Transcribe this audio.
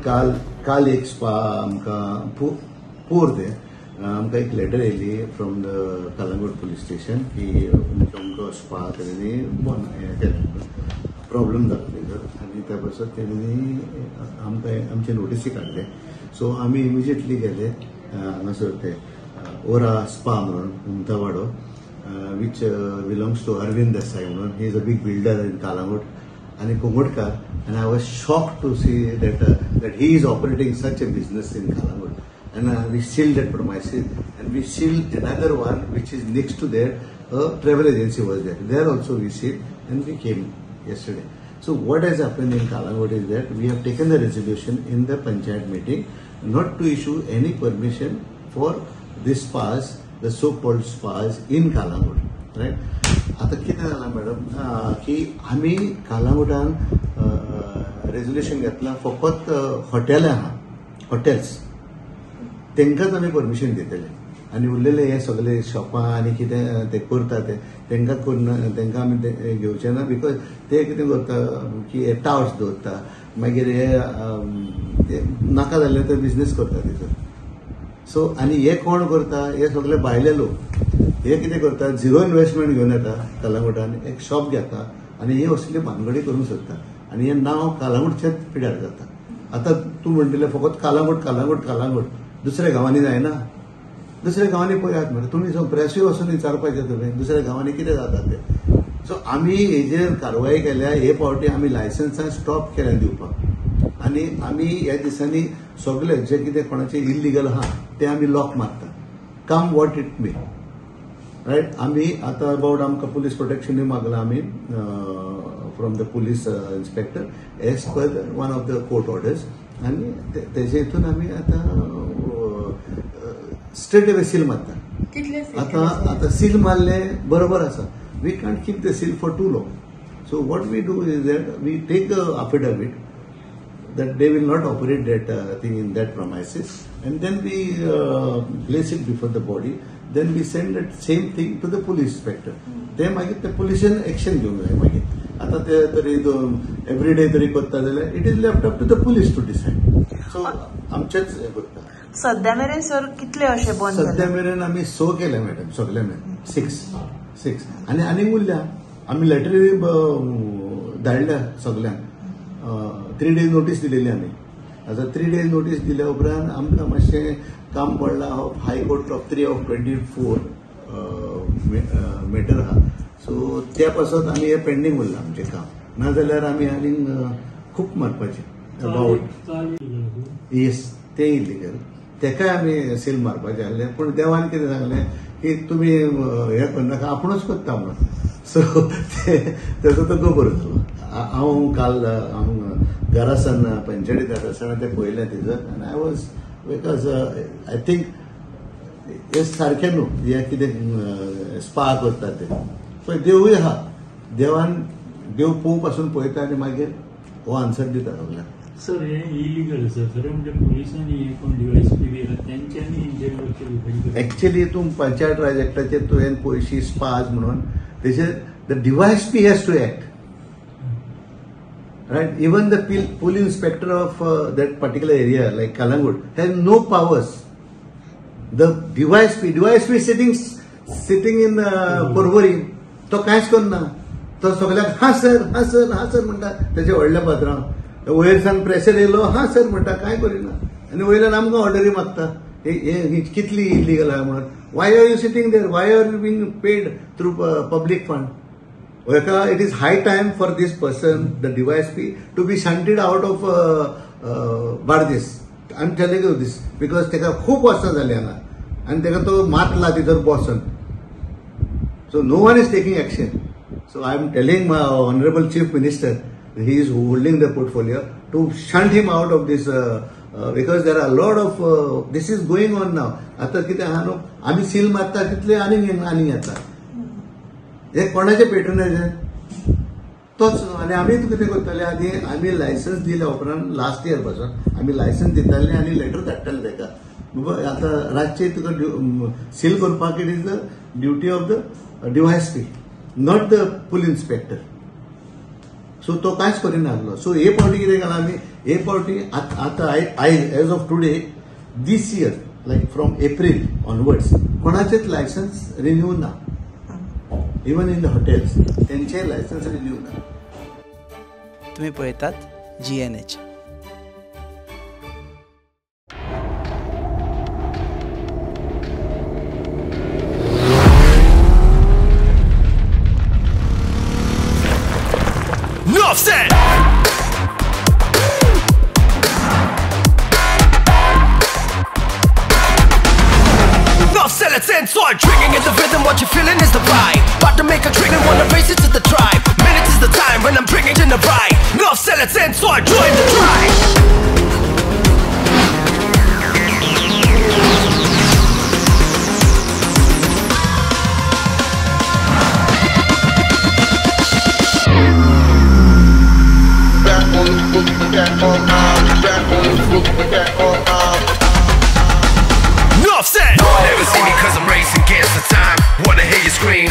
काल एक स्पा आमकां पूर ते आमकां एक लेटर येयली from the Calangute police station की तुमकां स्पा तेणी बंद केलें प्रॉब्लेम जालो थंयसर आनी त्या पासत तेणी आमकां आमचे नोटीसी काडले. सो आमी इमिजिएटली गेले हांगासर ते ओरा स्पा म्हणून उंतावाडो which belongs to Arvind Desai. He is a big builder in Kalangut and Kungutkar, and I was shocked to see that he is operating such a business in Kalangut. And we sealed that premises, and we sealed another one which is next to there. A travel agency was there. There also we sealed, and we came yesterday. So what has happened in Kalangut is that we have taken the resolution in the Panchayat meeting not to issue any permission for this spas, the so-called spas in Kalangut, right? आता कितें जालां madam की आमी कालांगुटान resolution घेतलां फकत हॉटेलां आहा hotels तेंकांच आमी परमिशन दितले आनी उरलेले हे सगळे शॉपां आनी कितें ते करता तेंकां आमी घेवचे ना बिकॉज ते कितें करता की हे टावर्स दवरता मागीर हे नाका जाल्ले ते बिझनेस करता थंयसर. सो आनी हे कोण करता हे सगळे भायले लोक हे कितें करता झिरो इन्व्हेस्टमेंट घेवन येता कालांगुटान एक शॉप घेता आनी हे असली भानगडी करूंक सोदता आनी हे नांव कालांगुटचेच पिड्यार जाता. आतां तूं म्हणटलें फकत कालांगूट दुसऱ्या गांवांनी जायना. दुसऱ्या गांवांनी पळयात मरे तुमी प्रेसूय वचून विचारपाचें तुवें दुसऱ्या गांवांनी कितें जाता तें. सो आमी हेजेर कारवाय केल्या हे फावटी आमी लायसन्सां स्टॉप केल्या दिवपाक आनी आमी ह्या दिसांनी सगळे जे कितें कोणाचे इलिगल आहा ते आमी लॉक मारता come what it may, right. आमी आतां अबाउट आमकां पुलीस प्रोटेक्शनूय मागलां आमी from the police inspector as per one of the court orders आनी तेजे हितून आमी आतां स्ट्रेट अवे सील मारता. आतां सील मारले बरोबर आसा. We can't keep the seal for too long. So what we do is that we take affidavit that they will not operate that thing in that premises, and then we place it before the body. Then we send that same thing to the police inspector. They मागीर the police action घेवंक जाय. मागीर आतां ते तरी every day तरी करता जाल्यार it is left up to the police to decide. So आमचेच हे करता. सध्या मेरेन सर कितले अशे बंद सध्या मेरेन आमी 6 केले मॅडम सगळे मेरेन 6 आनी आनीक उरल्या. आमी लेटरी धाडल्या सगळ्यांक 3 days नोटीस दिलेली आमी. आतां 3 days नोटीस दिल्या उपरांत आमकां मातशें काम पडलां हायकोर्ट ऑफ 3 of 24 मॅटर आहा. सो त्या पासत आमी हे पेंडींग उरलां आमचें काम. नाजाल्यार आमी आनीक खूब मारपाचें अबावट येस ते इलिगल तेकाय आमी सील मारपाचें आहलें. पूण देवान कितें सांगलें की तुमी हे करनाका आपुणूच करता म्हणून. सो तेजो तो खबर जालो. हांव काल घरा सावन पंचायतींत येता आसतना तें पळयलें थंयसर आनी I was because I think हे सारकें न्हू हे कितें स्पा करता ते. सो देवूय आहा देवान देव पोव पासून पळयता आनी मागीर हो आन्सर दिता सगळ्यांक. सर हे इलिगल आसा खरें म्हणजे पुलिसांनी हे कोण डीवायएसपी तेंच्यांनी एक्चुअली तूं पंचायत राज एक्टाचेर तुवें पयशी स्पाज म्हणून तेचेर the DYSP has to act. Right, even the police inspector of that particular area, like Kalangut, has no powers. The DYSP sitting in Porvorim, तो कांयच करना. तो सगळ्याक हा सर म्हणटा तेजे व्हडल्या पात्रांव वयर सावन प्रेशर येयलो हा सर म्हणटा कांय करिना आनी वयल्यान आमकां ऑर्डरी मागता हे कितली इलिगल आहा म्हणून. Why are you sitting there, why are you being paid through public fund. It is high time for this person, the DYSP, to be shunted out of Bardis. I'm telling you this because तेका खूप वर्सां जाली हांगा आनी तेका तो मारला तिथर बसून. So no one is taking action. So I am telling my honorable chief minister, he is holding the portfolio, to shunt him out of this because there are a lot of this is going on now. आता कितें आहा न्हू आमी seal मारता तितले आनीक येता. हे कोणाचे पेट्रोनेज तोच. आनी आमी कितें करताले आदी आमी लायसन्स दिल्या उपरांत लास्ट इयर पासून आमी लायसन्स दिताले आनी लेटर धाडटाले तेका बाबा आतां रातचे तुका सील करपाक it is the duty of the DySP not the police inspector. So तो कांयच करिना आसलो. सो हे फावटी कितें केलां आमी हे पावटी आतां as of today this year like from April onwards कोणाचेच लायसन्स रिन्यू ना. इवन इन द हॉटेल्स तेंचे लायसन्स रिन्यू ना. तुम्ही पळयतात GNH. Enough said! Enough said, let's end so drinking is the rhythm, what you're feeling is the vibe. About to make a drink and wanna race it to the tribe. Minutes is the time when I'm bringing in the ride. Enough said, let's end so join the tribe. Enough said! Never see me cause I'm racing against the time. Wanna hear you scream.